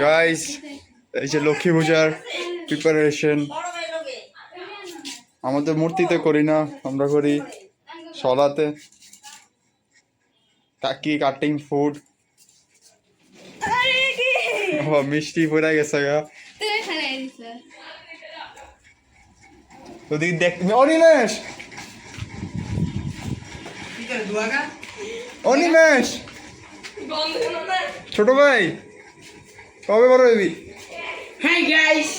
Guys এই যে লক্ষ্মী পূজার প্রিপারেশন আমাদের মূর্তিতে করি না, আমরা করি সলাতে। কাকি কাটিং ফুড, মিষ্টি পড়ে গেছে গা। ওদিকে দেখ অনিমেষ, অনিমেষ ছোট ভাই কবে বড় হবি? হাই গাইস,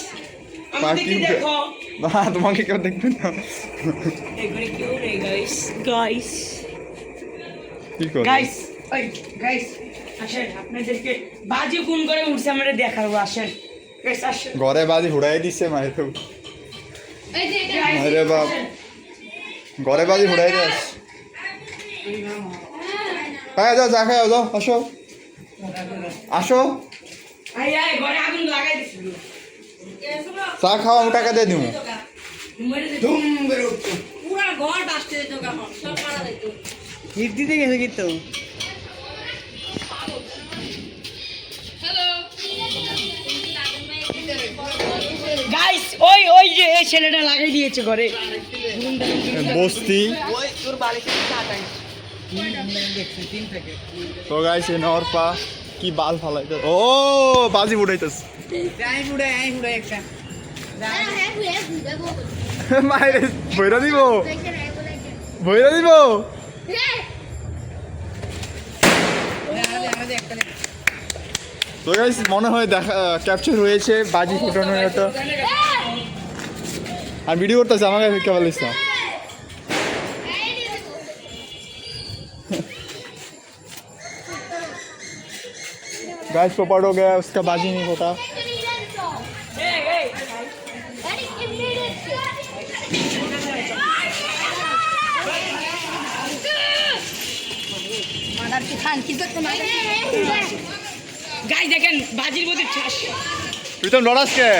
আমাদেরকে দেখো না তোমাকে কেউ দেখবে না। এগুলো কি রে গাইস? গাইস কি করে গাইস ওই গাইস আসেন, আপনাদেরকে বাজি কোন করে উঠছে আমরা দেখাবো। আসেন গাইস আসেন। ঘরে বাজি হুড়াই দিচ্ছে মায়ের তো। এই যে এটা আরে বাপ, ঘরে বাজি হুড়াই দিস। হ্যাঁ যাও চা খাও, যাও আসো আসো আই আই ঘরে আগুন লাগাই দিছিল। চা খাও, আমি টাকা দিয়ে দিব। ধুম করে উঠতো। পুরা ঘর বাস্তে দিত গাহন সব পাড়া দিত। হিট দিতে গেছে কিন্তু। হ্যালো গাইস ওই ওই যে এই ছেলেটা লাগাই দিয়েছে ঘরে। বস্তি ওই তোর বাড়িতে চাটাই দেখছি 3 থেকে। তো গাইস এ নর পা কি বাল ফালাইতে, ও বাজি উড়াইতেছ আই হুড়ে একটা মাইরে বইরা দিব, বইরা দিব। তো গাইস মনে হয় দেখা ক্যাপচার হয়েছে বাজি ফুটানোর একটা, আর ভিডিও করতেছে আমাকে কেবল না। गाइस पोपट हो गया, उसका बाजी नहीं होता। গাইস দেখেন বাজির মধ্যে ঠাস। प्रीतम लड़ास के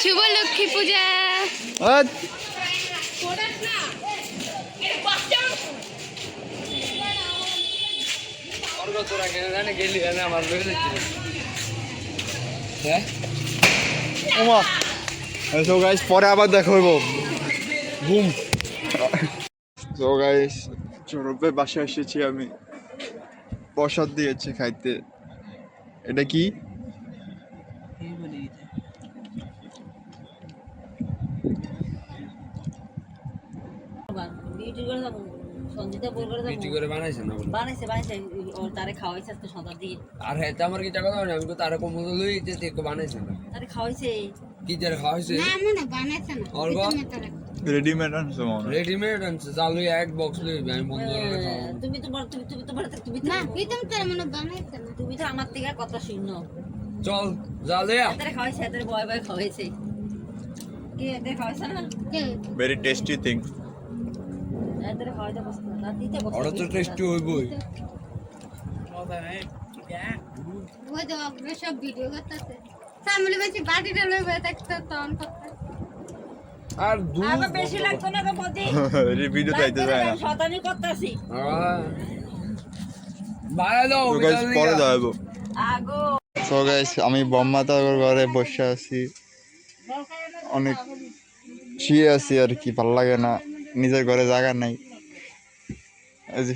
শুভ লক্ষ্মী পূজা। সো গাইস পরে আবার দেখা হইব। বুম। সো গাইস সৌরভের বাসায় এসেছি আমি, প্রসাদ দিয়েছে খাইতে। এটা কি? আর হ্যাঁ আমার কি টাকা দাও না, আমি তো তার কম লই যে দেখো বানাইছে না কি যার খাওয়াইছে রেডিমেড আনছে মনে হয়। রেডিমেড আনছে চালু এক বক্স লই আমি বন্ধ করে খাওয়া। তুমি তো আমার থেকে কথা শুনো। চল জালে এদের খাওয়াইছে, এদের ভয় ভয় খাওয়াইছে। কে এদের খাওয়াইছে না? Very tasty thing. এদের খাওয়াইতে বসে না, দিতে বসে। ওরা তো টেস্টি হইবই। ওই তো আপনি সব ভিডিও করতেছে সামনে বেশি বাটিটা লইবে দেখতে তখন করতে আর দুধ আমার বেশি লাগতো না তো মধ্যে। এই ভিডিও তাইতে যায় না। শতানি করতেছি। বাইরে দাও তো গাইস পরে যাবো। আগো সো গাইস আমি বম্মাতার ঘরে বসে আছি, অনেক শুয়ে আছি আর কি, ভালো লাগে না, নিজের ঘরে জায়গা নাই। এই যে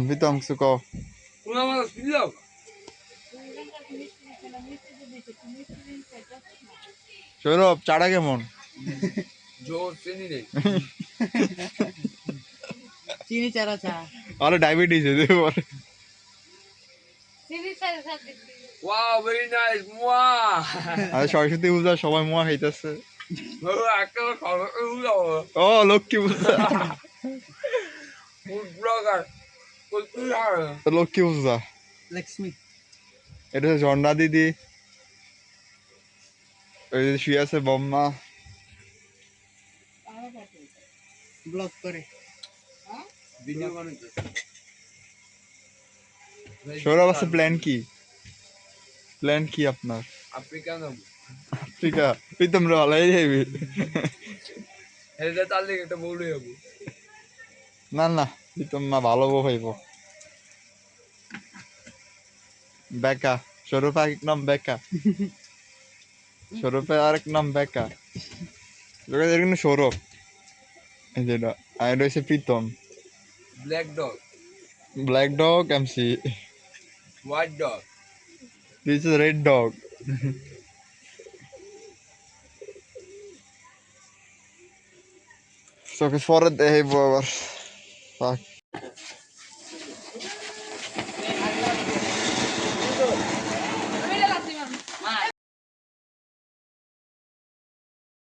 প্রীতম কিছু কও। সৌরভ চাটা কেমন? জোর চিনি নেই। চিনি চারা চা। আরে ডায়াবেটিস হয়েছে পরে। সিরিয়াস সাথে ওয়াও ভেরি নাইস মুয়া। আরে সরস্বতী পূজা সবাই মোয়া খাইতেছে। একটা খাওয়া উলাও ও লক্ষ্মী পূজা, ফুড ব্লগার কত আর লক্ষ্মী পূজা। লক্ষ্মী এটা হচ্ছে ঝর্ণা দিদি, ওই যে শুয়ে আছে বম্মা। ব্লগ করে ভিডিও বানাইছে। সৌরভ আছে প্ল্যান কি? প্ল্যান কি আপনার? আফ্রিকা নাম আফ্রিকা? প্রীতম রে ভালোই যাইবি। এটা তার লিগে একটা বউলই হবো। না না প্রীতম মা ভালো বউ হইব বেকা স্বরূপ এক নাম বেকা স্বরূপের আরেক নাম বেকা এর কিন্তু সৌরভ এই যেটা আর এটা হচ্ছে Pritam black dog black dog MC white dog this is red dog তোকে পরে দেখাইবো আবার